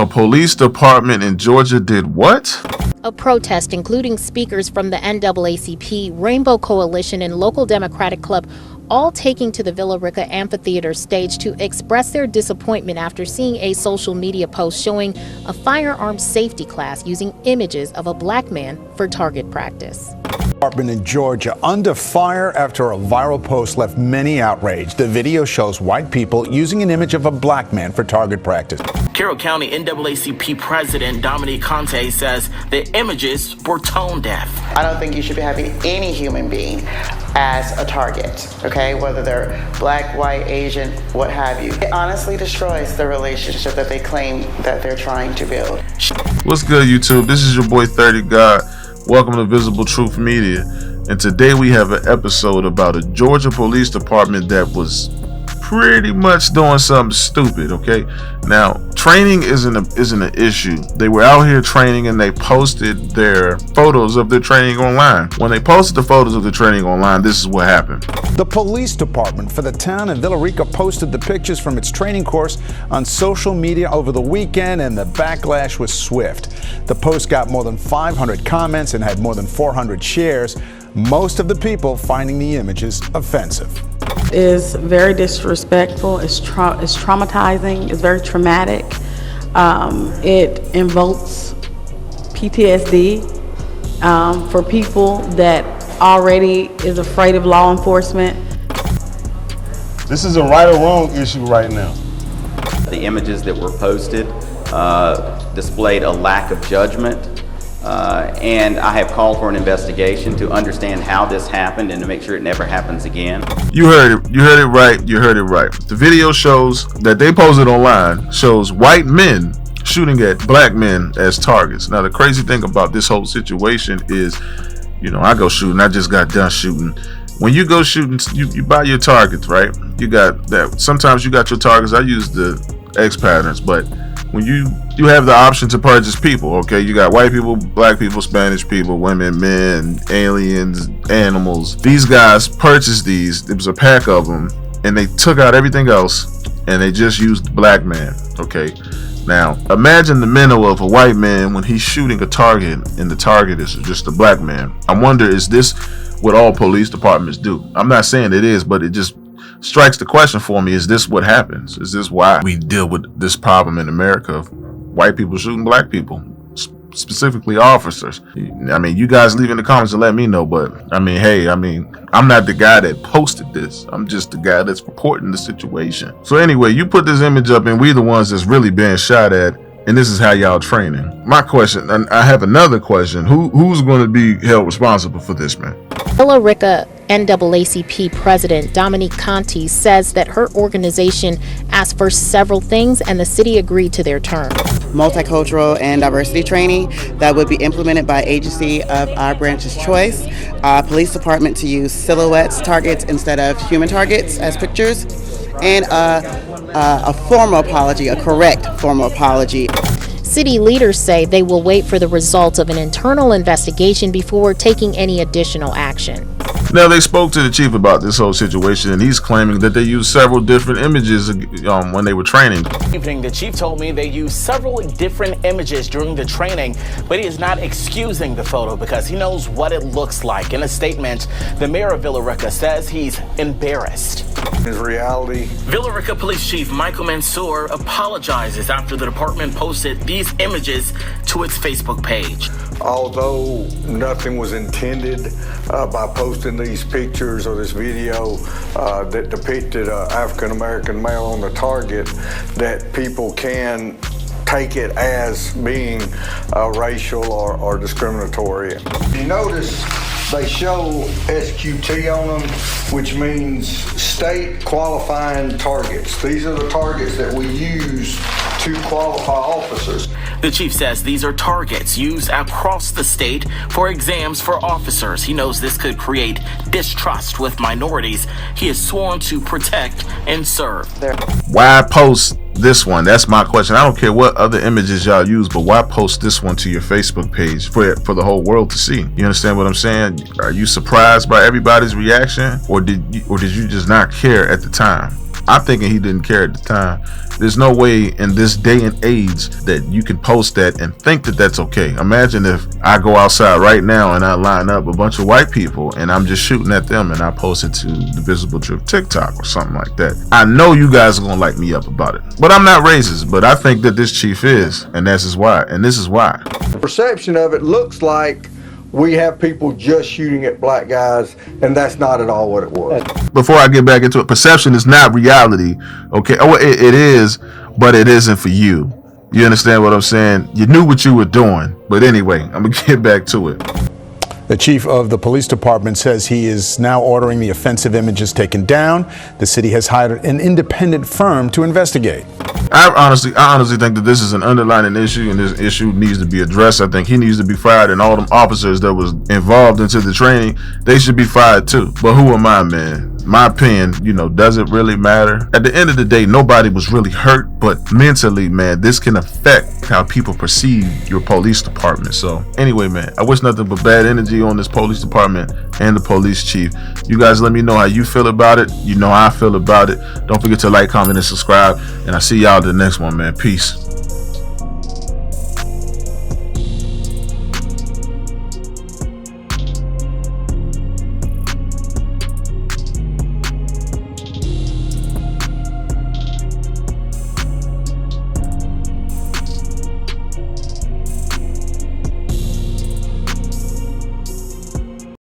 A police department in Georgia did what? A protest including speakers from the NAACP, Rainbow Coalition, and local Democratic Club, all taking to the Villa Rica Amphitheater stage to express their disappointment after seeing a social media post showing a firearms safety class using images of a black man for target practice. Department in Georgia under fire after a viral post left many outraged. The video shows white people using an image of a black man for target practice. Carroll County NAACP President Dominique Conte says the images were tone deaf. I don't think you should be having any human being as a target, okay? Whether they're black, white, Asian, what have you. It honestly destroys the relationship that they claim that they're trying to build. What's good, YouTube? This is your boy 30 God. Welcome to Visible Truth Media. And today we have an episode about a Georgia police department that was pretty much doing something stupid, okay? Now, training isn't an issue. They were out here training and they posted their photos of their training online. When they posted the photos of the training online, this is what happened. The police department for the town of Villa Rica posted the pictures from its training course on social media over the weekend, and the backlash was swift. The post got more than 500 comments and had more than 400 shares, most of the people finding the images offensive. Is very disrespectful, it's traumatizing, it's very traumatic. It invokes PTSD for people that already is afraid of law enforcement. This is a right or wrong issue right now. The images that were posted displayed a lack of judgment. And I have called for an investigation to understand how this happened and to make sure it never happens again. You heard it right. The video shows that they posted online shows white men shooting at black men as targets. Now, the crazy thing about this whole situation is, you know, I go shooting. I just got done shooting. When you go shooting, you buy your targets, right? You got that. Sometimes you got your targets. I use the X patterns, but when you have the option to purchase people, okay? You got white people, black people, Spanish people, women, men, aliens, animals. These guys purchased these. It was a pack of them, and they took out everything else, and they just used the black man, okay? Now, imagine the mental of a white man when he's shooting a target, and the target is just a black man. I wonder, is this what all police departments do? I'm not saying it is, but it just strikes the question for me, is this what happens? Is this why we deal with this problem in America of white people shooting black people, specifically officers? I mean, you guys leave in the comments and let me know, but I mean, hey, I'm not the guy that posted this. I'm just the guy that's reporting the situation. So anyway, you put this image up and we the ones that's really being shot at, and this is how y'all training. My question, and I have another question, who's going to be held responsible for this, man? Villa Rica NAACP President Dominique Conte says that her organization asked for several things and the city agreed to their terms. Multicultural and diversity training that would be implemented by agency of our branch's choice. Police department to use silhouettes targets instead of human targets as pictures. And a formal apology, a correct formal apology. City leaders say they will wait for the results of an internal investigation before taking any additional action. Now, they spoke to the chief about this whole situation, and he's claiming that they used several different images when they were training. Evening, the chief told me they used several different images during the training, but he is not excusing the photo because he knows what it looks like. In a statement, the mayor of Villa Rica says he's embarrassed. His reality. Villa Rica Police Chief Michael Mansour apologizes after the department posted these images to its Facebook page. Although nothing was intended by posting these pictures or this video that depicted an African-American male on the target, that people can take it as being racial or discriminatory. You notice they show SQT on them, which means state qualifying targets. These are the targets that we use to qualify officers. The chief says these are targets used across the state for exams for officers. He knows this could create distrust with minorities he is sworn to protect and serve. Why post this one? That's my question. I don't care what other images y'all use, but why post this one to your Facebook page for the whole world to see? You understand what I'm saying? Are you surprised by everybody's reaction, or did you just not care at the time? I'm thinking he didn't care at the time. There's no way in this day and age that you can post that and think that that's okay. Imagine if I go outside right now and I line up a bunch of white people and I'm just shooting at them and I post it to the Visible Truth TikTok or something like that. I know you guys are gonna light me up about it, but I'm not racist. But I think that this chief is, and this is why. The perception of it looks like we have people just shooting at black guys, and that's not at all what it was. Before I get back into it, perception is not reality, okay? Oh, it is, but it isn't for you. You understand what I'm saying? You knew what you were doing. But anyway, I'm gonna get back to it. The chief of the police department says he is now ordering the offensive images taken down. The city has hired an independent firm to investigate. I honestly think that this is an underlying issue, and this issue needs to be addressed. I think he needs to be fired, and all them officers that was involved into the training, they should be fired too. But who am I, man? My opinion, doesn't really matter. At the end of the day, nobody was really hurt, but mentally, man, this can affect how people perceive your police department. So anyway, man, I wish nothing but bad energy on this police department and the police chief. You guys let me know how you feel about it. You know how I feel about it. Don't forget to like, comment, and subscribe, and I'll see y'all the next one, man. Peace.